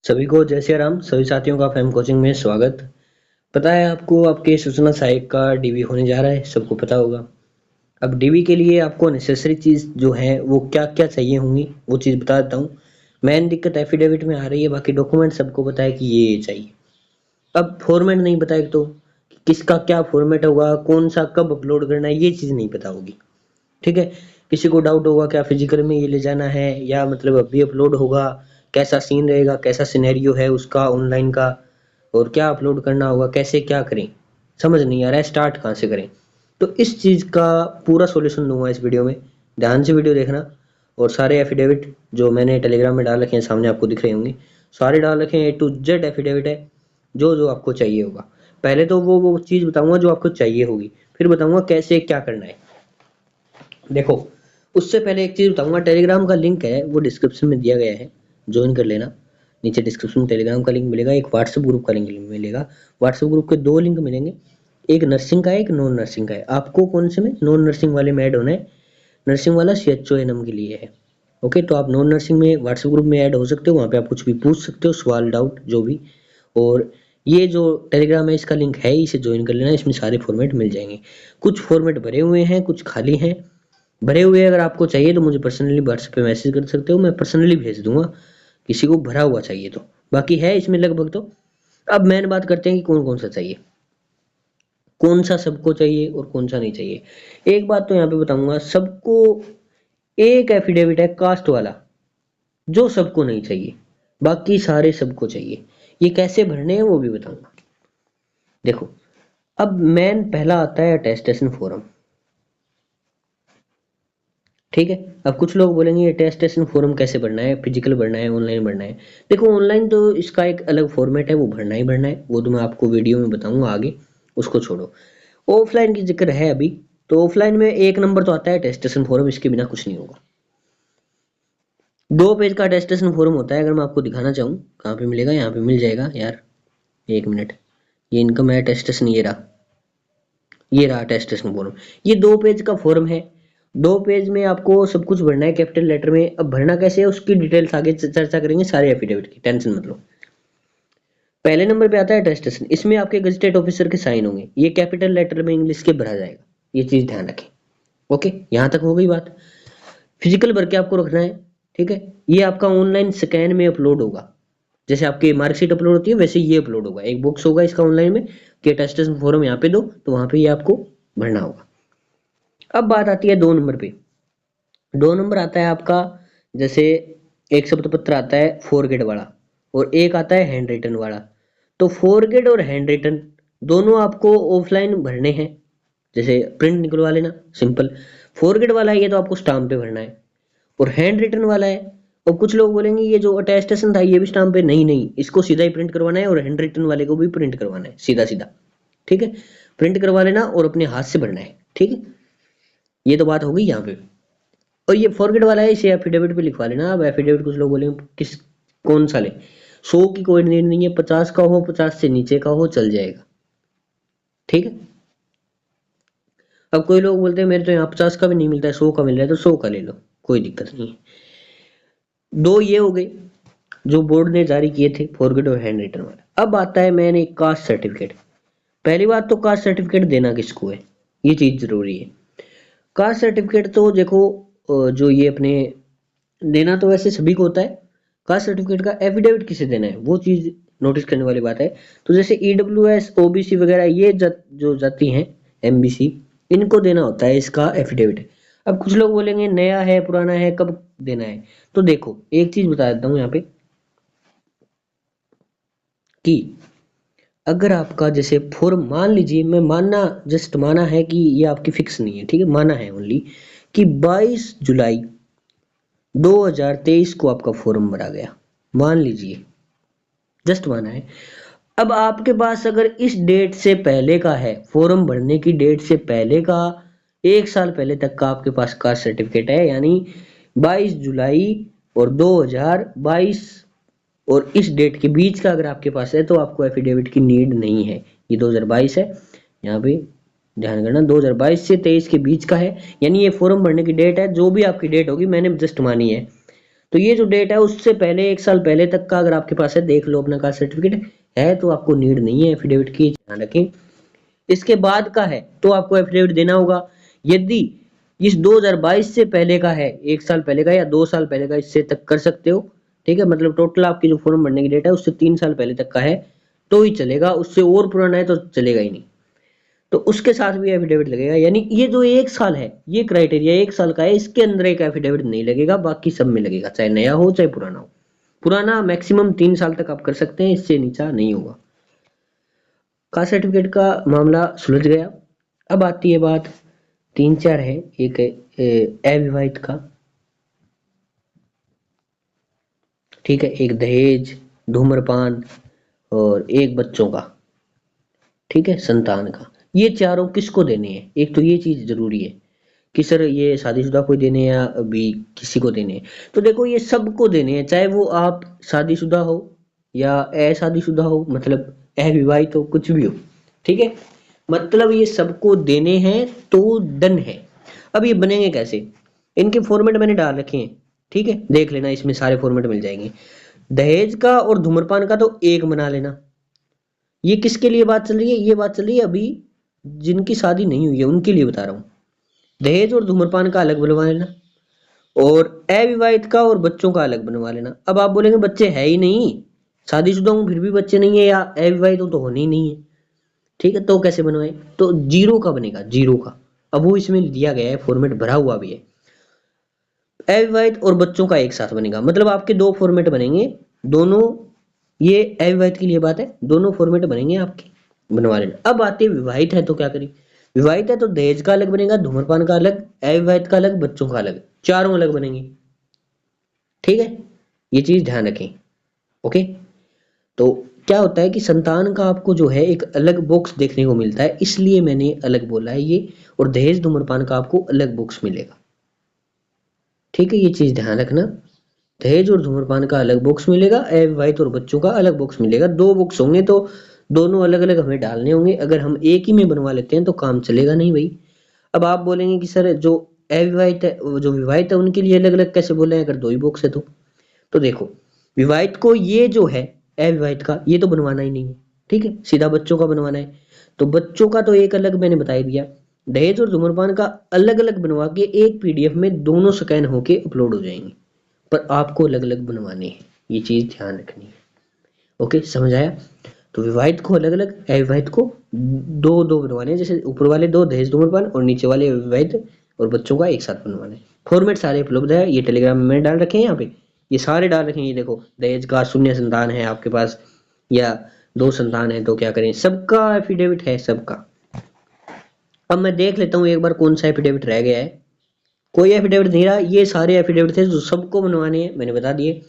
सभी को जय श्री राम। सभी साथियों का फैम कोचिंग में स्वागत। पता है आपको, आपके सूचना सहायक का डीवी होने जा रहा है, सबको पता होगा। अब डीवी के लिए आपको नेसेसरी चीज जो है वो क्या क्या चाहिए होंगी, वो चीज बता देता हूँ। मेन दिक्कत एफिडेविट में आ रही है, बाकी डॉक्यूमेंट सबको पता है कि ये चाहिए। अब फॉर्मेट नहीं पता है तो किसका क्या फॉर्मेट होगा, कौन सा कब अपलोड करना है, ये चीज नहीं पता होगी। ठीक है। किसी को डाउट होगा क्या फिजिकल में ये ले जाना है या मतलब अभी अपलोड होगा, कैसा सीन रहेगा, कैसा सिनेरियो है उसका ऑनलाइन का, और क्या अपलोड करना होगा, कैसे क्या करें, समझ नहीं आ रहा है, स्टार्ट कहाँ से करें। तो इस चीज़ का पूरा सॉल्यूशन दूंगा इस वीडियो में। ध्यान से वीडियो देखना। और सारे एफिडेविट जो मैंने टेलीग्राम में डाल रखे हैं सामने आपको दिख रहे होंगे, सारे डाल रखे हैं, A to Z एफिडेविट है। जो जो आपको चाहिए होगा, पहले तो वो चीज़ बताऊंगा जो आपको चाहिए होगी, फिर बताऊंगा कैसे क्या करना है। देखो, उससे पहले एक चीज बताऊंगा, टेलीग्राम का लिंक है वो डिस्क्रिप्शन में दिया गया है, ज्वाइन कर लेना। नीचे डिस्क्रिप्शन में टेलीग्राम का लिंक मिलेगा, एक व्हाट्सएप ग्रुप का लिंक मिलेगा। व्हाट्सएप ग्रुप के दो लिंक मिलेंगे, एक नर्सिंग का है, एक नॉन नर्सिंग का है। आपको कौन से में, नॉन नर्सिंग वाले में ऐड होना है। नर्सिंग वाला CHONM के लिए है। ओके, तो आप नॉन नर्सिंग में व्हाट्सएप ग्रुप में ऐड हो सकते हो, वहाँ पे आप कुछ भी पूछ सकते हो, सवाल डाउट जो भी। और ये जो टेलीग्राम है इसका लिंक है, इसे ज्वाइन कर लेना, इसमें सारे फॉर्मेट मिल जाएंगे। कुछ फॉर्मेट भरे हुए हैं, कुछ खाली हैं। भरे हुए अगर आपको चाहिए तो मुझे पर्सनली व्हाट्सएप पे मैसेज कर सकते हो, मैं पर्सनली भेज दूंगा किसी को भरा हुआ चाहिए तो। बाकी है इसमें लगभग तो। अब मेन बात करते हैं कि कौन कौन सा चाहिए, कौन सा सबको चाहिए और कौन सा नहीं चाहिए। एक बात तो यहाँ पे बताऊंगा, सबको एक एफिडेविट है कास्ट वाला जो सबको नहीं चाहिए, बाकी सारे सबको चाहिए। ये कैसे भरने हैं वो भी बताऊंगा। देखो, अब मेन पहला आता है अटेस्टेशन फॉर्म। ठीक है। अब कुछ लोग बोलेंगे ये अटेस्टेशन फॉर्म कैसे भरना है, फिजिकल भरना है, ऑनलाइन भरना है। देखो, ऑनलाइन तो इसका एक अलग फॉर्मेट है, वो भरना ही भरना है, वो तो मैं आपको वीडियो में बताऊंगा आगे, उसको छोड़ो। ऑफलाइन की जिक्र है अभी, तो ऑफलाइन में एक नंबर तो आता है अटेस्टेशन फॉर्म, इसके बिना कुछ नहीं होगा। 2 पेज का अटेस्टेशन फॉर्म होता है, अगर मैं आपको दिखाना चाहूँ कहाँ पे मिलेगा, यहाँ पे मिल जाएगा यार, 1 मिनट। ये इनकम है अटेस्टेशन, ये रहा अटेस्टेशन फॉर्म। ये 2 पेज का फॉर्म है। 2 पेज में आपको सब कुछ भरना है कैपिटल लेटर में। अब भरना कैसे है उसकी डिटेल्स आगे चर्चा करेंगे सारे एफिडेविट की, टेंशन मत लो। पहले नंबर पे आता है अटेस्टेशन, इसमें आपके गजेटेड ऑफिसर के साइन होंगे, ये कैपिटल लेटर में इंग्लिश के भरा जाएगा, ये चीज ध्यान रखें। ओके, यहाँ तक हो गई बात। फिजिकल भर के आपको रखना है। ठीक है। ये आपका ऑनलाइन स्कैन में अपलोड होगा, जैसे आपकी मार्कशीट अपलोड होती है वैसे ये अपलोड होगा, एक बॉक्स होगा इसका ऑनलाइन में कि अटेस्टेशन फॉर्म यहाँ पे दो, तो वहां पे ये आपको भरना होगा। अब बात आती है 2 नंबर पे। 2 नंबर आता है आपका, जैसे एक शब्द पत्र आता है फॉरगेट वाला, और एक आता है हैंड रिटन वाला। तो फॉरगेट और हैंड रिटन दोनों आपको ऑफलाइन भरने हैं, जैसे प्रिंट निकलवा लेना सिंपल। फॉरगेट वाला है ये तो आपको स्टाम्प पे भरना है, और हैंड रिटन वाला है। और कुछ लोग बोलेंगे ये जो अटेस्टेशन था ये भी स्टाम्प पे, नहीं नहीं, इसको सीधा ही प्रिंट करवाना है, और हैंड रिटन वाले को भी प्रिंट करवाना है सीधा सीधा। ठीक है। प्रिंट करवा लेना और अपने हाथ से भरना है। ठीक है। ये तो बात हो गई यहाँ पे। और ये फॉरगेट वाला है, इसे एफिडेविट पे लिखवा लेना। अब एफिडेविट कुछ लोग बोलेंगे किस, कौन सा ले, 100 की कोई नीड नहीं है, 50 का हो, 50 से नीचे का हो चल जाएगा। ठीक है। अब कोई लोग बोलते हैं मेरे तो यहाँ 50 का भी नहीं मिलता है, 100 का मिल रहा है, तो 100 का ले लो, कोई दिक्कत नहीं है। दो ये हो गए जो बोर्ड ने जारी किए थे, फॉरगेट और हैंड रिटन वाला। अब आता है मैंने कास्ट सर्टिफिकेट। पहली बात तो कास्ट सर्टिफिकेट देना किसको है, ये चीज जरूरी है। कास्ट सर्टिफिकेट तो देखो, जो ये अपने देना तो वैसे सभी को होता है। कास्ट सर्टिफिकेट का एफिडेविट किसे देना है वो चीज नोटिस करने वाली बात है। तो जैसे EWS OBC वगैरह ये जो जाति हैं, MBC, इनको देना होता है इसका एफिडेविट। अब कुछ लोग बोलेंगे नया है पुराना है कब देना है, तो देखो एक चीज बता देता हूँ यहाँ पे कि अगर आपका जैसे फॉर्म, मान लीजिए, मैं मानना, जस्ट माना है कि ये आपकी फिक्स नहीं है, ठीक है, माना है ओनली कि 22 जुलाई 2023 को आपका फॉर्म भरा गया, मान लीजिए, जस्ट माना है। अब आपके पास अगर इस डेट से पहले का है, फॉर्म भरने की डेट से पहले का, 1 साल पहले तक का आपके पास कास्ट सर्टिफिकेट है, यानी 22 जुलाई और 2022 और इस डेट के बीच का अगर आपके पास है, तो आपको एफिडेविट की नीड नहीं है। ये 2022 है, यहाँ पे ध्यान करना, 2022 से 23 के बीच का है, यानी ये फॉर्म भरने की डेट है, जो भी आपकी डेट होगी, मैंने जस्ट मानी है। तो ये जो डेट है उससे पहले 1 साल पहले तक का अगर आपके पास है देख लो अपना कास्ट सर्टिफिकेट है तो आपको नीड नहीं है एफिडेविट की, ध्यान रखें। इसके बाद का है तो आपको एफिडेविट देना होगा। यदि इस 2022 से पहले का है, 1 साल पहले का या 2 साल पहले का, इससे तक कर सकते हो। ठीक है, मतलब टोटल आपकी जो फॉर्म भरने की डेट है उससे 3 साल पहले तक का है तो ही चलेगा, उससे और पुराना है तो चलेगा ही नहीं। तो उसके साथ भी एफिडेविट लगेगा, यानी ये जो 1 साल है, ये क्राइटेरिया 1 साल का है, इसके अंदर एक एफिडेविट नहीं लगेगा, बाकी सब में लगेगा, चाहे नया हो चाहे पुराना हो। पुराना मैक्सिमम 3 साल तक आप कर सकते हैं, इससे नीचा नहीं होगा। कास्ट सर्टिफिकेट का मामला सुलझ गया। अब आती है बात 3 4 है, एक अविवाहित का। ठीक है, एक दहेज, धूम्रपान और एक बच्चों का, ठीक है, संतान का। ये चारों किसको देने हैं, एक तो ये चीज जरूरी है कि सर ये शादीशुदा को देने हैं या अभी किसी को देने हैं। तो देखो ये सबको देने हैं, चाहे वो आप शादीशुदा हो या अशादीशुदा हो, मतलब अविवाहित हो, कुछ भी हो। ठीक है, मतलब ये सबको देने हैं तो डन है। अब ये बनेंगे कैसे, इनके फॉर्मेट मैंने डाल रखे हैं। ठीक है, देख लेना, इसमें सारे फॉर्मेट मिल जाएंगे। दहेज का और धूम्रपान का तो एक बना लेना। ये किसके लिए बात चल रही है, ये बात चल रही है अभी जिनकी शादी नहीं हुई है उनके लिए बता रहा हूँ। दहेज और धूम्रपान का अलग बनवा लेना और अविवाहित का और बच्चों का अलग बनवा लेना। अब आप बोलेंगे बच्चे है ही नहीं, शादीशुदा हूँ फिर भी बच्चे नहीं है, या अविवाहित हूँ तो होने ही नहीं है। ठीक है, तो कैसे बनवाए, तो जीरो का बनेगा, जीरो का। अब वो इसमें दिया गया है, फॉर्मेट भरा हुआ भी है। अविवाहित और बच्चों का एक साथ बनेगा, मतलब आपके दो फॉर्मेट बनेंगे दोनों। ये अविवाहित के लिए बात है, दोनों फॉर्मेट बनेंगे आपके, बनवा लेना। अब आते विवाहित है तो क्या करें, विवाहित है तो दहेज का अलग बनेगा, धूम्रपान का अलग, अविवाहित का अलग, बच्चों का अलग, चारों अलग बनेंगे। ठीक है, ये चीज ध्यान रखें। ओके, तो क्या होता है कि संतान का आपको जो है एक अलग बॉक्स देखने को मिलता है, इसलिए मैंने अलग बोला है ये। और दहेज धूम्रपान का आपको अलग बॉक्स मिलेगा। ठीक है, ये चीज ध्यान रखना, दहेज और धूम्रपान का अलग बॉक्स मिलेगा, अविवाहित और बच्चों का अलग बॉक्स मिलेगा। दो बॉक्स होंगे तो दोनों अलग अलग हमें डालने होंगे, अगर हम एक ही में बनवा लेते हैं तो काम चलेगा नहीं भाई। अब आप बोलेंगे कि सर जो अविवाहित है, जो विवाहित है उनके लिए अलग अलग कैसे बोले हैं, अगर दो ही बॉक्स है तो देखो, विवाहित को ये जो है अविवाहित का ये तो बनवाना ही नहीं है। ठीक है, सीधा बच्चों का बनवाना है, तो बच्चों का तो एक अलग मैंने बता ही दिया। दहेज और धूम्रपान का अलग अलग बनवा के एक पीडीएफ में दोनों स्कैन होके अपलोड हो जाएंगे, पर आपको अलग अलग बनवाने हैं, ये चीज ध्यान रखनी है। ओके, समझ आया। तो विवाहित को अलग अलग, अविवाहित को दो दो बनवाने हैं, जैसे ऊपर वाले दो दहेज धूम्रपान और नीचे वाले विवाहित और बच्चों का एक साथ बनवाना है। फॉर्मेट सारे उपलब्ध है, ये टेलीग्राम में मैंने डाल रखे हैं, यहाँ पे ये सारे डाल रखे हैं। ये देखो, दहेज का शून्य संतान है आपके पास या दो संतान है तो क्या करें, सबका एफिडेविट है सबका। अब मैं देख लेता हूँ एक बार कौन सा एफिडेविट रह गया है। कोई एफिडेविट नहीं रहा, ये सारे एफिडेविट थे जो सबको बनवाने हैं, मैंने बता दिए।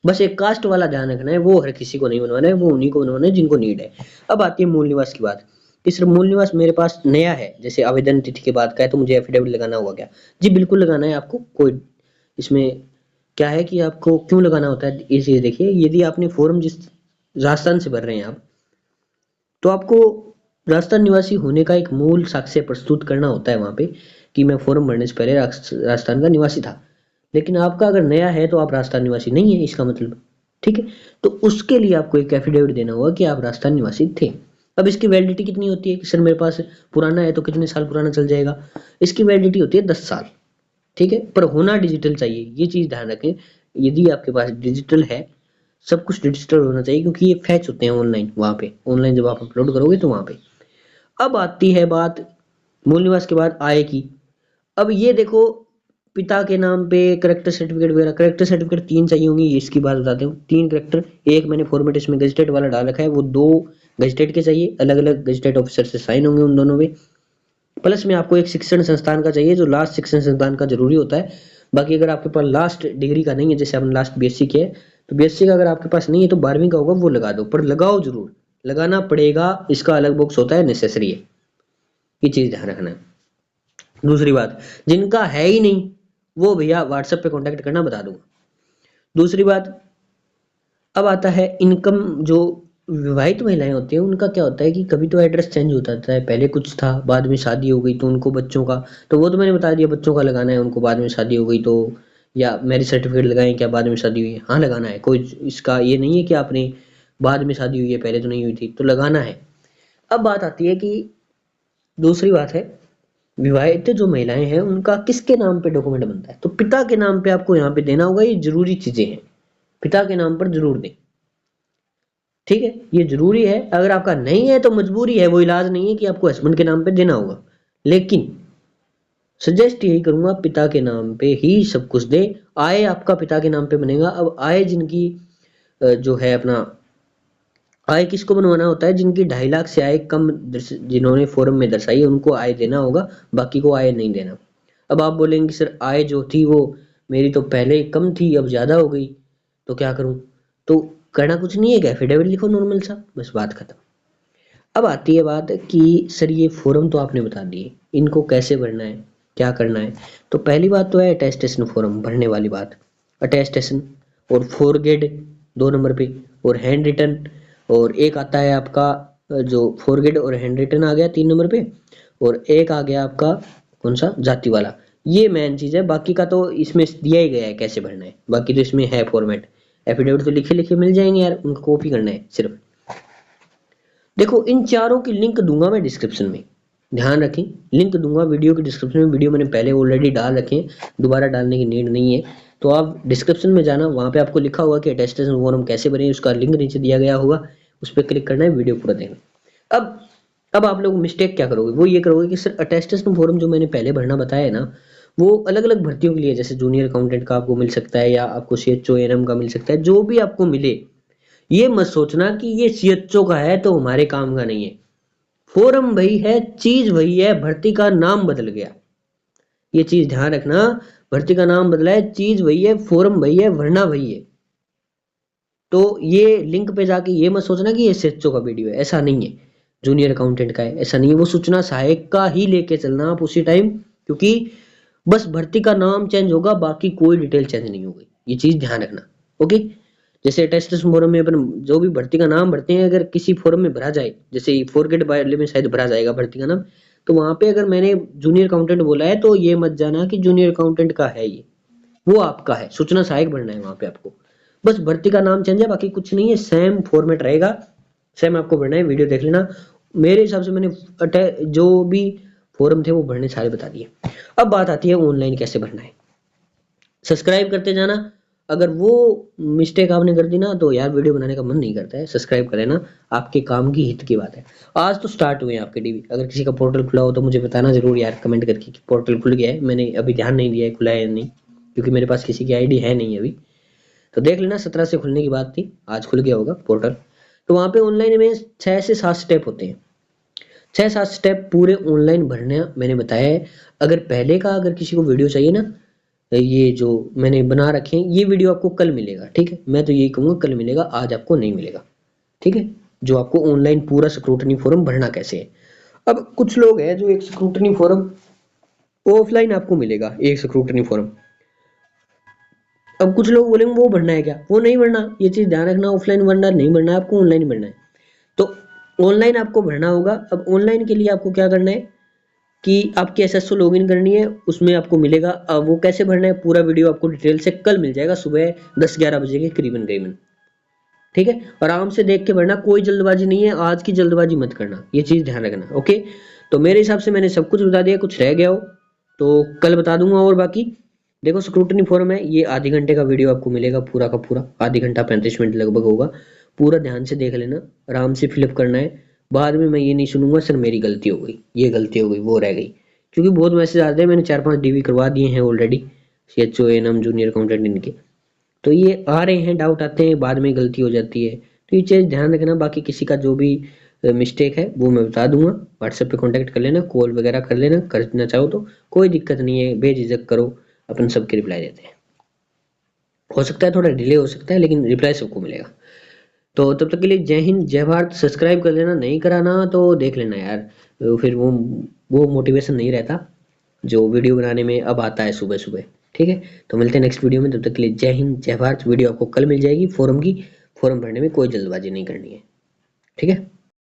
बस एक कास्ट वाला ध्यान रखना है, वो हर किसी को नहीं बनवाना है, वो उन्हीं को बनवाना है जिनको नीड है। अब आती है मूल निवास की बात कि सिर्फ मूल निवास मेरे पास नया है, जैसे आवेदन तिथि के बाद का है तो मुझे एफिडेविट लगाना होगा क्या, जी बिल्कुल लगाना है आपको। कोई इसमें क्या है कि आपको क्यों लगाना होता है, ये चीज देखिए। यदि आपने फॉर्म जिस राजस्थान से भर रहे हैं आप, तो आपको राजस्थान निवासी होने का एक मूल साक्ष्य प्रस्तुत करना होता है वहां पे कि मैं फॉर्म भरने से पहले राजस्थान का निवासी था। लेकिन आपका अगर नया है तो आप राजस्थान निवासी नहीं है इसका मतलब। ठीक है, तो उसके लिए आपको एक एफिडेविट देना होगा कि आप राजस्थान निवासी थे। अब इसकी वैलिडिटी कितनी होती है कि सर मेरे पास पुराना है तो कितने साल पुराना चल जाएगा, इसकी वैलिडिटी होती है 10 साल। ठीक है, पर होना डिजिटल चाहिए, ये चीज ध्यान रखें। यदि आपके पास डिजिटल है, सब कुछ डिजिटल होना चाहिए, क्योंकि ये फैच होते हैं ऑनलाइन, वहां पे ऑनलाइन जब आप अपलोड करोगे तो वहां पे। अब आती है बात मूल निवास के बाद आय की। अब ये देखो, पिता के नाम पे करेक्टर सर्टिफिकेट वगैरह, करेक्टर सर्टिफिकेट 3 चाहिए होंगे, इसकी बात बताते हूँ। 3 करेक्टर, एक मैंने फॉर्मेट इसमें गजटेड वाला डाल रखा है, वो 2 गजटेड के चाहिए, अलग अलग गजटेड ऑफिसर से साइन होंगे उन दोनों में। प्लस में आपको एक शिक्षण संस्थान का चाहिए, जो लास्ट शिक्षण संस्थान का जरूरी होता है। बाकी अगर आपके पास लास्ट डिग्री का नहीं है, जैसे आपने लास्ट बीएससी किया है, तो बीएससी का अगर आपके पास नहीं है तो 12वीं का होगा, वो लगा दो, पर लगाओ जरूर, लगाना पड़ेगा, इसका अलग बॉक्स होता है, नेसेसरी है, ये चीज ध्यान रखना है। दूसरी बात, जिनका है ही नहीं वो भैया व्हाट्सएप पे कांटेक्ट करना, बता दूंगा। दूसरी बात, अब आता है इनकम। जो विवाहित महिलाएं होती हैं उनका क्या होता है कि कभी तो एड्रेस चेंज होता रहता है, पहले कुछ था, बाद में शादी हो गई तो उनको बच्चों का, तो वो तो मैंने बता दिया बच्चों का लगाना है उनको, बाद में शादी हो गई तो या मैरिज सर्टिफिकेट लगाएं क्या बाद में शादी हुई है, हाँ लगाना है, कोई इसका ये नहीं है कि आपने बाद में शादी हुई है पहले तो नहीं हुई थी, तो लगाना है। अब बात आती है कि दूसरी बात है, विवाहित जो महिलाएं हैं उनका किसके नाम पे डॉक्यूमेंट बनता है, तो पिता के नाम पे आपको यहाँ पे देना होगा, ये जरूरी चीजें हैं, पिता के नाम पर जरूर दें, ठीक है, ये जरूरी है। अगर आपका नहीं है तो मजबूरी है, वो इलाज नहीं है कि आपको हस्बैंड के नाम पे देना होगा, लेकिन सजेस्ट यही करूंगा पिता के नाम पे ही सब कुछ दे। आय आपका पिता के नाम पे बनेगा। अब आय जिनकी जो है अपना आय किसको बनवाना होता है, जिनकी 2.5 लाख से आय कम जिन्होंने फॉर्म में दर्शाई है उनको आय देना होगा, बाकी को आय नहीं देना। अब आप बोलेंगे सर आय जो थी वो मेरी तो पहले कम थी अब ज्यादा हो गई, तो क्या करूं, तो करना कुछ नहीं है, क्या एफिडेविट लिखो नॉर्मल सा, बस बात खत्म। अब आती है बात कि सर ये फॉर्म तो आपने बता दिए, इनको कैसे भरना है, क्या करना है। तो पहली बात तो है अटेस्टेशन फॉर्म भरने वाली बात, अटेस्टेशन और फॉरगेट 2 नंबर पे, और हैंड रिटन, और एक आता है आपका जो फॉरगेट और हैंड रिटन आ गया 3 नंबर पे, और एक आ गया आपका कौन सा जाति वाला, ये मेन चीज है। बाकी का तो इसमें दिया ही गया है कैसे भरना है, बाकी तो इसमें है फॉर्मेट, एफिडेविट तो लिखे लिखे मिल जाएंगे यार, उनको कॉपी करना है सिर्फ। देखो इन चारों की लिंक दूंगा मैं डिस्क्रिप्शन में, ध्यान रखें, लिंक दूंगा वीडियो के डिस्क्रिप्शन में, वीडियो मैंने पहले ऑलरेडी डाल रखे हैं, दोबारा डालने की नीड नहीं है। तो आप डिस्क्रिप्शन में जाना, वहां पे आपको लिखा होगा कि अटेस्टेशन फॉर्म कैसे बने, उसका लिंक नीचे दिया गया होगा, उस पर क्लिक करना है, वीडियो पूरा देखना। अब आप लोग मिस्टेक क्या करोगे, वो ये करोगे कि सर अटेस्टेशन फॉर्म जो मैंने पहले भरना बताया है ना, वो अलग अलग भर्तियों के लिए, जैसे जूनियर अकाउंटेंट का आपको मिल सकता है, या आपको सीएचओ एएनएम का मिल सकता है, जो भी आपको मिले, ये मत सोचना कि ये सीएचओ का है तो हमारे काम का नहीं है। फॉर्म वही है, चीज वही है, भर्ती का नाम बदल गया, ये चीज ध्यान रखना, भर्ती का नाम बदला है, चीज वही है, फॉर्म वही है, भरना वही है। तो ये लिंक पे जाके ये मत सोचना कि ये सीएचओ का वीडियो है, ऐसा नहीं है, जूनियर अकाउंटेंट का है, ऐसा नहीं है, वो सूचना सहायक का ही लेके चलना आप उसी टाइम, क्योंकि बस भर्ती का नाम चेंज होगा, बाकी कोई डिटेल चेंज नहीं होगी, ये चीज ध्यान रखना। ओके, जैसे अटेस्टेशन फॉर्म में अपन जो भी भर्ती का नाम भरते हैं, अगर किसी फॉर्म में भरा जाए, जैसे फॉरगेट वाले में शायद भरा जाएगा भर्ती का नाम, तो वहां पे अगर मैंने जूनियर अकाउंटेंट बोला है तो ये मत जाना कि जूनियर अकाउंटेंट का है ये, वो आपका है, सूचना सहायक भरना है वहां पे आपको, बस भर्ती का नाम चेंज है, बाकी कुछ नहीं है, सेम फॉर्मेट रहेगा, सेम आपको भरना है, वीडियो देख लेना। मेरे हिसाब से मैंने जो भी फॉर्म थे वो भरने सारे बता दिए। अब बात आती है ऑनलाइन कैसे भरना है, सब्सक्राइब करते जाना, अगर वो मिस्टेक आपने कर दी ना तो यार वीडियो बनाने का मन नहीं करता है, सब्सक्राइब कर लेना, आपके काम की हित की बात है। आज तो स्टार्ट हुए हैं आपके डीवी, अगर किसी का पोर्टल खुला हो तो मुझे बताना जरूर यार कमेंट करके कि पोर्टल खुल गया है, मैंने अभी ध्यान नहीं दिया है खुला है या नहीं, क्योंकि मेरे पास किसी की आईडी है नहीं अभी, तो देख लेना, 17 से खुलने की बात थी, आज खुल गया होगा पोर्टल। तो वहां पे ऑनलाइन में 6 से 7 स्टेप होते हैं, 6-7 स्टेप पूरे ऑनलाइन भरने मैंने बताया है। अगर पहले का अगर किसी को वीडियो चाहिए ना, ये जो मैंने बना रखे हैं, ये वीडियो आपको कल मिलेगा, ठीक है, मैं तो यही कहूंगा कल मिलेगा, आज आपको नहीं मिलेगा, ठीक है, जो आपको ऑनलाइन पूरा स्क्रूटनी फॉर्म भरना कैसे है। अब कुछ लोग हैं जो एक स्क्रूटनी फॉर्म ऑफलाइन आपको मिलेगा, एक स्क्रूटनी फॉर्म, अब कुछ लोग बोलेंगे वो भरना है क्या, वो नहीं भरना, ये चीज ध्यान रखना, ऑफलाइन भरना नहीं भरना है आपको, ऑनलाइन भरना है। तो ऑनलाइन आपको भरना होगा। अब ऑनलाइन के लिए आपको क्या करना है कि आपकी एसएसओ लॉगिन करनी है, उसमें आपको मिलेगा, अब वो कैसे भरना है पूरा वीडियो आपको डिटेल से कल मिल जाएगा सुबह 10-11 बजे के करीबन करीबन, ठीक है, आराम से देख के भरना, कोई जल्दबाजी नहीं है, आज की जल्दबाजी मत करना, ये चीज ध्यान रखना। ओके, तो मेरे हिसाब से मैंने सब कुछ बता दिया, कुछ रह गया हो तो कल बता दूंगा। और बाकी देखो स्क्रूटनी फॉर्म है, ये आधे घंटे का वीडियो आपको मिलेगा पूरा का पूरा, आधे घंटा 35 मिनट लगभग होगा, पूरा ध्यान से देख लेना, आराम से फिलअप करना है। बाद में मैं ये नहीं सुनूंगा सर मेरी गलती हो गई, ये गलती हो गई, वो रह गई, क्योंकि बहुत मैसेज आते हैं, मैंने 4-5 डीवी करवा दिए हैं already, CHO ANM junior accountant इनके, तो ये आ रहे हैं, डाउट आते हैं, बाद में गलती हो जाती है, तो ये चीज़ ध्यान रखना। बाकी किसी का जो भी मिस्टेक है वो मैं बता दूंगा, व्हाट्सएप पे कांटेक्ट कर लेना, कॉल वगैरह कर लेना, करना चाहो तो कोई दिक्कत नहीं है, बेझिझक करो, अपन सबके रिप्लाई देते हैं। हो सकता है थोड़ा डिले हो सकता है, लेकिन रिप्लाई सबको मिलेगा। तो तब तक के लिए जय हिंद जय भारत, सब्सक्राइब कर लेना, नहीं कराना तो देख लेना यार, फिर वो मोटिवेशन नहीं रहता जो वीडियो बनाने में अब आता है सुबह सुबह, ठीक है। तो मिलते हैं नेक्स्ट वीडियो में, तब तक के लिए जय हिंद जय भारत। वीडियो आपको कल मिल जाएगी फॉर्म की, फॉर्म भरने में कोई जल्दबाजी नहीं करनी है, ठीक है।